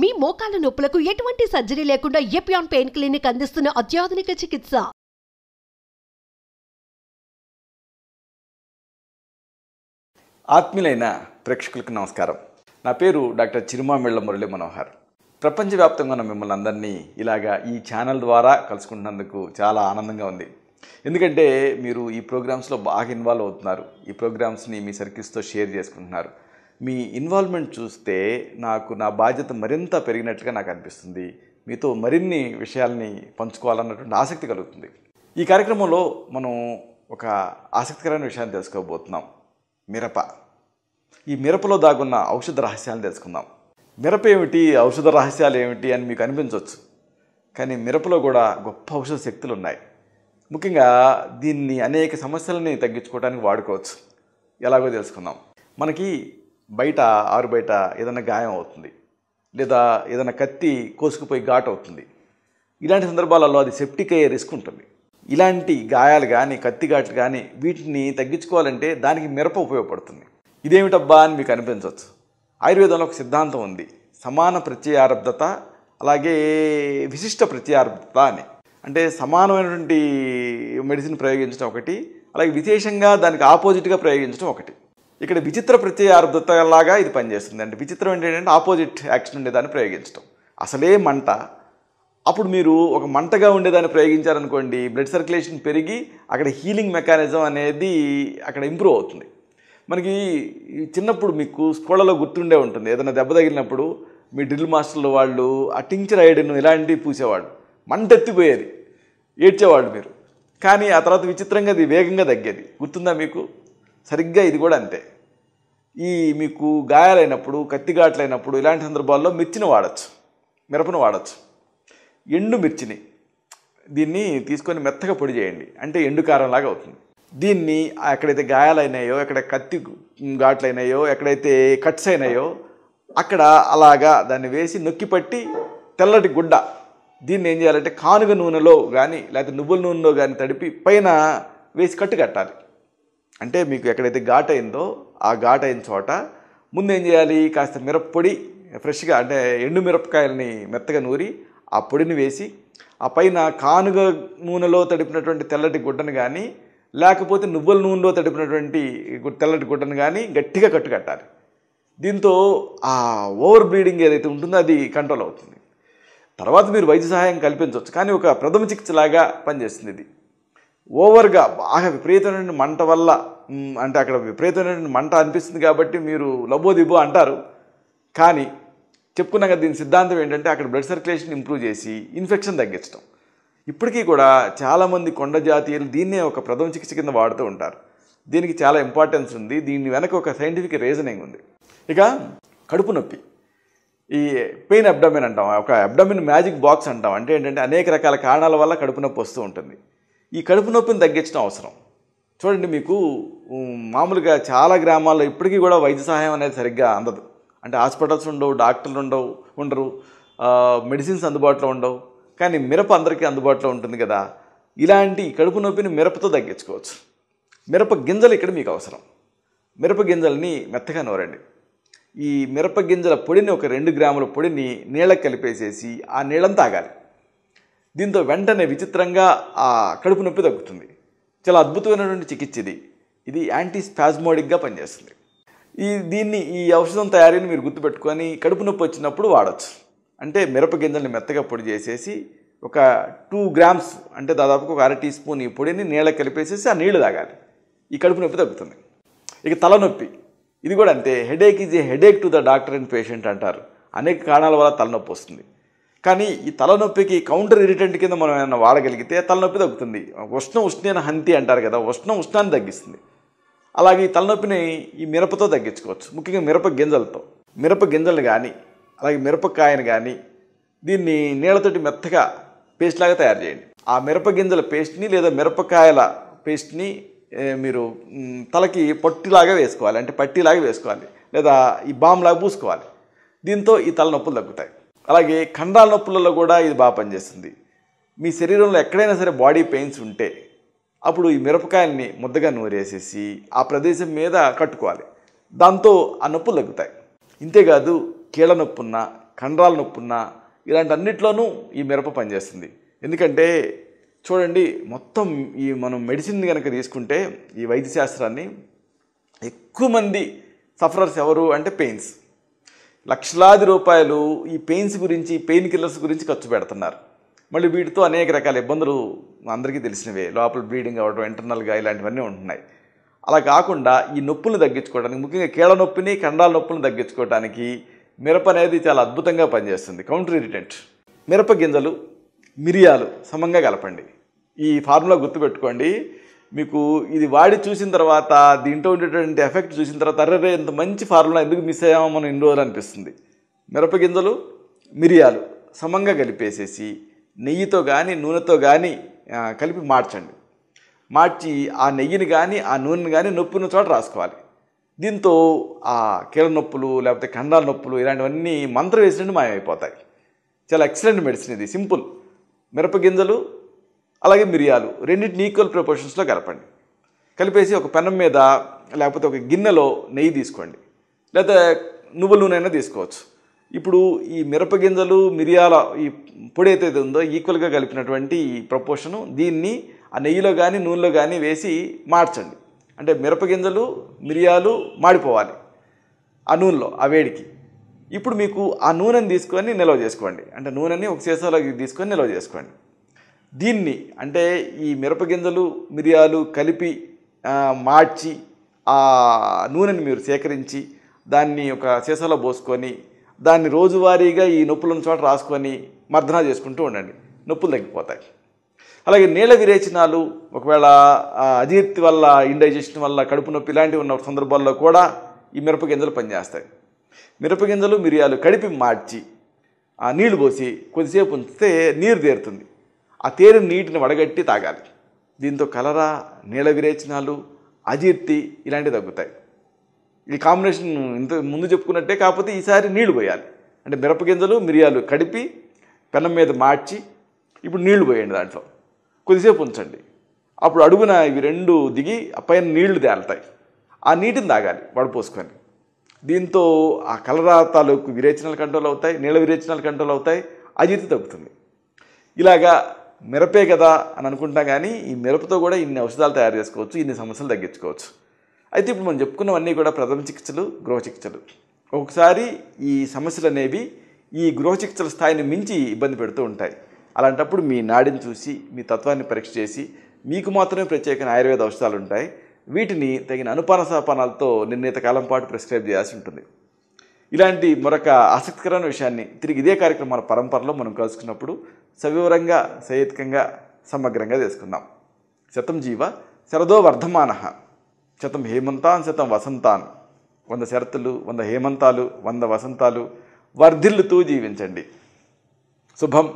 మీ మోకాల నొప్పులకు ఎటువంటి సర్జరీ లేకుండా ఎపియాన్ పెయిన్ క్లినిక్ అందిస్తున్న అత్యాధునిక చికిత్స. ఆత్మీయులైన ప్రేక్షకులకు నమస్కారం. నా పేరు డాక్టర్ చిరుమామిళ్ళ మురళీ మనోహర్. ప్రపంచవ్యాప్తంగా ఉన్న మిమ్మల్ని అందరినీ ఇలాగా ఈ ఛానల్ ద్వారా కలుసుకుంటున్నందుకు చాలా ఆనందంగా ఉంది. ఎందుకంటే మీరు ఈ ప్రోగ్రామ్స్లో బాగా ఇన్వాల్వ్ అవుతున్నారు. ఈ ప్రోగ్రామ్స్ని మీ సర్కిల్స్తో షేర్ చేసుకుంటున్నారు. మీ ఇన్వాల్వ్మెంట్ చూస్తే నాకు నా బాధ్యత మరింత పెరిగినట్లుగా నాకు అనిపిస్తుంది. మీతో మరిన్ని విషయాల్ని పంచుకోవాలన్నటువంటి ఆసక్తి కలుగుతుంది. ఈ కార్యక్రమంలో మనం ఒక ఆసక్తికరమైన విషయాన్ని తెలుసుకోబోతున్నాం. మిరప. ఈ మిరపలో దాగున్న ఔషధ రహస్యాలను తెలుసుకుందాం. మిరప ఏమిటి, ఔషధ రహస్యాలు ఏమిటి అని మీకు అనిపించవచ్చు. కానీ మిరపలో కూడా గొప్ప ఔషధ శక్తులు ఉన్నాయి. ముఖ్యంగా దీన్ని అనేక సమస్యలని తగ్గించుకోవడానికి వాడుకోవచ్చు. ఎలాగో తెలుసుకుందాం. మనకి బయట ఆరు బయట ఏదైనా గాయం అవుతుంది, లేదా ఏదైనా కత్తి కోసుకుపోయి ఘాటు అవుతుంది. ఇలాంటి సందర్భాలలో అది సెప్టిక్ అయ్యే రిస్క్ ఉంటుంది. ఇలాంటి గాయాలు కానీ కత్తి ఘాట్లు కానీ వీటిని తగ్గించుకోవాలంటే దానికి మిరప ఉపయోగపడుతుంది. ఇదేమిటబ్బా అని మీకు అనిపించవచ్చు. ఆయుర్వేదంలో ఒక సిద్ధాంతం ఉంది, సమాన ప్రత్యయారబ్ధత అలాగే విశిష్ట ప్రత్యయారబ్ధత అని. అంటే సమానమైనటువంటి మెడిసిన్ ప్రయోగించడం ఒకటి, అలాగే విశేషంగా దానికి ఆపోజిట్గా ప్రయోగించడం ఒకటి. ఇక్కడ విచిత్ర ప్రత్యయారబ్ధతలాగా ఇది పనిచేస్తుంది. అంటే విచిత్రం ఏంటంటే ఆపోజిట్ యాక్షన్ ఉండేదాన్ని ప్రయోగించడం. అసలే మంట, అప్పుడు మీరు ఒక మంటగా ఉండేదాన్ని ప్రయోగించారనుకోండి, బ్లడ్ సర్క్యులేషన్ పెరిగి అక్కడ హీలింగ్ మెకానిజం అనేది అక్కడ ఇంప్రూవ్ అవుతుంది. మనకి చిన్నప్పుడు మీకు స్కూళ్ళలో గుర్తుండే ఉంటుంది, ఏదైనా దెబ్బ తగిలినప్పుడు మీ డ్రిల్ మాస్టర్లు వాళ్ళు ఆ టింక్చర్ ఐరన్ ఇలాంటివి పూసేవాళ్ళు. మంట ఎత్తిపోయేది, ఏడ్చేవాళ్ళు మీరు. కానీ ఆ తర్వాత విచిత్రంగా అది వేగంగా తగ్గేది. గుర్తుందా మీకు? సరిగ్గా ఇది కూడా అంతే. ఈ మీకు గాయాలైనప్పుడు కత్తిఘాట్లైనప్పుడు ఇలాంటి సందర్భాల్లో మిర్చిని వాడచ్చు, మిరపను వాడచ్చు. ఎండు మిర్చిని దీన్ని తీసుకొని మెత్తగా పొడి చేయండి, అంటే ఎండు కారంలాగా అవుతుంది. దీన్ని ఎక్కడైతే గాయాలైనాయో, ఎక్కడ కత్తి ఘాట్లైనాయో, ఎక్కడైతే కట్స్ అయినాయో అక్కడ అలాగా దాన్ని వేసి నొక్కి పట్టి తెల్లటి గుడ్డ, దీన్ని ఏం చేయాలంటే కానుగ నూనెలో కానీ లేకపోతే నువ్వుల నూనెలో కానీ తడిపి పైన వేసి కట్టు కట్టాలి. అంటే మీకు ఎక్కడైతే ఘాట్ అయిందో ఆ ఘాట్ అయిన చోట ముందు ఏం చేయాలి, కాస్త మిరప్పొడి ఫ్రెష్గా, అంటే ఎండు మిరపకాయలని మెత్తగా నూరి ఆ పొడిని వేసి ఆ పైన కానుగ నూనెలో తడిపినటువంటి తెల్లటి గుడ్డను కానీ లేకపోతే నువ్వుల నూనెలో తడిపినటువంటి తెల్లటి గుడ్డను కానీ గట్టిగా కట్టు కట్టాలి. దీంతో ఆ ఓవర్ బ్లీడింగ్ ఏదైతే ఉంటుందో అది కంట్రోల్ అవుతుంది. తర్వాత మీరు వైద్య సహాయం కల్పించవచ్చు, కానీ ఒక ప్రథమ చికిత్సలాగా పనిచేస్తుంది ఇది. ఓవర్గా బాగా విపరీతమైన మంట వల్ల, అంటే అక్కడ విపరీతమైన మంట అనిపిస్తుంది కాబట్టి మీరు లబోదిబో అంటారు. కానీ చెప్పుకున్నాం కదా, దీని సిద్ధాంతం ఏంటంటే అక్కడ బ్లడ్ సర్క్యులేషన్ ఇంప్రూవ్ చేసి ఇన్ఫెక్షన్ తగ్గించడం. ఇప్పటికీ కూడా చాలామంది కొండ జాతీయులు దీన్నే ఒక ప్రథమ చికిత్స కింద వాడుతూ ఉంటారు. దీనికి చాలా ఇంపార్టెన్స్ ఉంది. దీని వెనక ఒక సైంటిఫిక్ రీజనింగ్ ఉంది. ఇక కడుపు నొప్పి, ఈ పెయిన్ అబ్డమిన్ అంటాం, ఒక అబ్డమిన్ మ్యాజిక్ బాక్స్ అంటాం. అంటే ఏంటంటే అనేక రకాల కారణాల వల్ల కడుపు నొప్పి వస్తూ ఉంటుంది. ఈ కడుపు నొప్పిని తగ్గించడం అవసరం. చూడండి, మీకు మామూలుగా చాలా గ్రామాల్లో ఇప్పటికీ కూడా వైద్య సహాయం అనేది సరిగ్గా అందదు. అంటే హాస్పిటల్స్ ఉండవు, డాక్టర్లు ఉండరు, మెడిసిన్స్ అందుబాటులో ఉండవు. కానీ మిరప అందరికీ అందుబాటులో ఉంటుంది కదా. ఇలాంటి కడుపు నొప్పిని మిరపతో తగ్గించుకోవచ్చు. మిరప గింజలు ఇక్కడ మీకు అవసరం. మిరప గింజల్ని మెత్తగా నూరండి. ఈ మిరప గింజల పొడిని, ఒక 2 గ్రాముల పొడిని నీళ్ళకి కలిపేసేసి ఆ నీళ్ళని తాగాలి. దీంతో వెంటనే విచిత్రంగా ఆ కడుపు నొప్పి తగ్గుతుంది. చాలా అద్భుతమైనటువంటి చికిత్స ఇది. ఇది యాంటీ స్పాస్మోడిక్గా పనిచేస్తుంది. ఈ ఔషధం తయారీని మీరు గుర్తుపెట్టుకొని కడుపు నొప్పి వచ్చినప్పుడు వాడచ్చు. అంటే మిరప గింజల్ని మెత్తగా పొడి చేసేసి ఒక 2 గ్రామ్స్, అంటే దాదాపుగా ఒక 1/2 టీ స్పూన్ ఈ పొడిని నీళ్ళకి కలిపేసేసి ఆ నీళ్లు తాగాలి. ఈ కడుపు నొప్పి తగ్గుతుంది. ఇక తలనొప్పి, ఇది కూడా అంతే. Headache is a headache to the doctor and patient అంటారు. అనేక కారణాల వల్ల తలనొప్పి వస్తుంది. కానీ ఈ తలనొప్పికి కౌంటర్ ఇరిటెంట్ కింద మనం ఏమైనా వాడగలిగితే తలనొప్పి తగ్గుతుంది. ఉష్ణేన హంతి అంటారు కదా, ఉష్ణాన్ని తగ్గిస్తుంది. అలాగే ఈ తలనొప్పిని ఈ మిరపతో తగ్గించుకోవచ్చు, ముఖ్యంగా మిరప గింజలతో. మిరప గింజలు కానీ అలాగే మిరపకాయను కానీ దీన్ని నీళ్ళతోటి మెత్తగా పేస్ట్ లాగా తయారు చేయండి. ఆ మిరప గింజల పేస్ట్ని లేదా మిరపకాయల పేస్ట్ని మీరు తలకి పట్టిలాగా వేసుకోవాలి, అంటే పట్టిలాగా వేసుకోవాలి, లేదా ఈ బామ్లాగా పూసుకోవాలి. దీంతో ఈ తలనొప్పులు తగ్గుతాయి. అలాగే కండరాల నొప్పులలో కూడా ఇది బాగా పనిచేస్తుంది. మీ శరీరంలో ఎక్కడైనా సరే బాడీ పెయిన్స్ ఉంటే అప్పుడు ఈ మిరపకాయల్ని ముద్దగా నూరేసేసి ఆ ప్రదేశం మీద కట్టుకోవాలి. దాంతో ఆ నొప్పులు తగ్గుతాయి. ఇంతేకాదు, కీళ్ళ నొప్పి ఉన్నా, కండరాల నొప్పి ఉన్నా ఇలాంటి అన్నిట్లోనూ ఈ మిరప పనిచేస్తుంది. ఎందుకంటే చూడండి, మొత్తం ఈ మనం మెడిసిన్ కనుక తీసుకుంటే ఈ వైద్య శాస్త్రాన్ని ఎక్కువ మంది సఫరర్స్ ఎవరు అంటే పెయిన్స్. లక్షలాది రూపాయలు ఈ పెయిన్స్ గురించి, పెయిన్ కిల్లర్స్ గురించి ఖర్చు పెడుతున్నారు. మళ్ళీ వీటితో అనేక రకాల ఇబ్బందులు అందరికీ తెలిసినవే, లోపల బ్లీడింగ్ అవ్వడం, ఇంటర్నల్గా ఇలాంటివన్నీ ఉంటున్నాయి. అలా కాకుండా ఈ నొప్పులను తగ్గించుకోవడానికి, ముఖ్యంగా కీళ్ళ నొప్పిని, కండాల నొప్పులను తగ్గించుకోవడానికి మిరప అనేది చాలా అద్భుతంగా పనిచేస్తుంది. Counter irritant. మిరప గింజలు, మిరియాలు సమంగా కలపండి. ఈ ఫార్ములా గుర్తుపెట్టుకోండి. మీకు ఇది వాడి చూసిన తర్వాత, దీంట్లో ఉండేటువంటి ఎఫెక్ట్ చూసిన తర్వాత అర్రే ఇంత మంచి ఫార్ములా ఎందుకు మిస్ అయ్యామో మనం ఇన్ని రోజులు అనిపిస్తుంది. మిరప గింజలు, మిరియాలు సమంగా కలిపేసేసి నెయ్యితో కానీ నూనెతో కానీ కలిపి మార్చండి. మార్చి ఆ నెయ్యిని కానీ ఆ నూనెని కానీ నొప్పున్న చోట రాసుకోవాలి. దీంతో ఆ కీళ్ళ నొప్పులు లేకపోతే కండాల నొప్పులు ఇలాంటివన్నీ మంత్రం వేసినట్టు మాయమైపోతాయి. చాలా ఎక్సలెంట్ మెడిసిన్ ఇది. సింపుల్. మిరప గింజలు అలాగే మిరియాలు రెండింటిని ఈక్వల్ ప్రపోర్షన్స్లో కలపండి. కలిపేసి ఒక పెనం మీద లేకపోతే ఒక గిన్నెలో నెయ్యి తీసుకోండి, లేదా నువ్వుల నూనె అయినా తీసుకోవచ్చు. ఇప్పుడు ఈ మిరప గింజలు, మిరియాల ఈ పొడి ఏదైతే ఉందో ఈక్వల్గా కలిపినటువంటి ఈ ప్రపోర్షను దీన్ని ఆ నెయ్యిలో కానీ నూనెలో కానీ వేసి మార్చండి. అంటే మిరప గింజలు, మిరియాలు మాడిపోవాలి ఆ నూనెలో, ఆ వేడికి. ఇప్పుడు మీకు ఆ నూనెని తీసుకొని నిల్వ చేసుకోండి. అంటే నూనెని ఒక సీసాలోకి తీసుకొని నిల్వ చేసుకోండి. దీన్ని అంటే ఈ మిరప గింజలు, మిరియాలు కలిపి మార్చి ఆ నూనెని మీరు సేకరించి దాన్ని ఒక సీసాలో పోసుకొని దాన్ని రోజువారీగా ఈ నొప్పులను చోట రాసుకొని మర్దన చేసుకుంటూ ఉండండి. నొప్పులు తగ్గిపోతాయి. అలాగే నీళ్ళ విరేచనాలు, ఒకవేళ అజీర్తి వల్ల, ఇండైజెషన్ వల్ల కడుపు నొప్పి ఇలాంటివి ఉన్న సందర్భాల్లో కూడా ఈ మిరప గింజలు పనిచేస్తాయి. మిరప గింజలు, మిరియాలు కడిపి మార్చి ఆ నీళ్లు పోసి కొద్దిసేపు ఉంచితే నీరు తేరుతుంది. ఆ తేరిన నీటిని వడగట్టి తాగాలి. దీంతో కలరా, నీళ్ళ విరేచనాలు, అజీర్తి ఇలాంటివి తగ్గుతాయి. ఈ కాంబినేషన్ ఇంత ముందు చెప్పుకున్నట్టే, కాకపోతే ఈసారి నీళ్లు పోయాలి. అంటే మిరపగింజలు, మిరియాలు కడిపి పెనం మీద మార్చి ఇప్పుడు నీళ్లు పోయండి. దాంట్లో కొద్దిసేపు ఉంచండి. అప్పుడు అడుగున ఇవి రెండు దిగి పైన నీళ్లు తేలుతాయి. ఆ నీటిని తాగాలి వడపోసుకొని. దీంతో ఆ కలరా తాలూకు విరేచనాలు కంట్రోల్ అవుతాయి, నీళ్ళ విరేచనాలు కంట్రోల్ అవుతాయి, అజీర్తి తగ్గుతుంది. ఇలాగా మిరపే కదా అని అనుకుంటాం, కానీ ఈ మిరపతో కూడా ఇన్ని ఔషధాలు తయారు చేసుకోవచ్చు, ఇన్ని సమస్యలు తగ్గించుకోవచ్చు. అయితే ఇప్పుడు మనం చెప్పుకున్నవన్నీ కూడా ప్రథమ చికిత్సలు, గృహ చికిత్సలు. ఒకసారి ఈ సమస్యలు అనేవి ఈ గృహ చికిత్సల స్థాయిని మించి ఇబ్బంది పెడుతూ ఉంటాయి. అలాంటప్పుడు మీ నాడిని చూసి, మీ తత్వాన్ని పరీక్ష చేసి, మీకు మాత్రమే ప్రత్యేకమైన ఆయుర్వేద ఔషధాలు ఉంటాయి. వీటిని తగిన అనుపానసాపానాలతో నిర్ణీత కాలం పాటు ప్రిస్క్రైబ్ చేయాల్సి ఉంటుంది. ఇలాంటి మరొక ఆసక్తికరమైన విషయాన్ని తిరిగి ఇదే కార్యక్రమాల పరంపరలో మనం కలుసుకున్నప్పుడు సవివరంగా, సహేతుకంగా, సమగ్రంగా తెలుసుకుందాం. శతం జీవ శరదో వర్ధమానః, శతం హేమంతాన్ శతం వసంతాన్. 100 శరతులు, 100 హేమంతాలు, 100 వసంతాలు వర్ధిల్లుతూ జీవించండి. శుభం.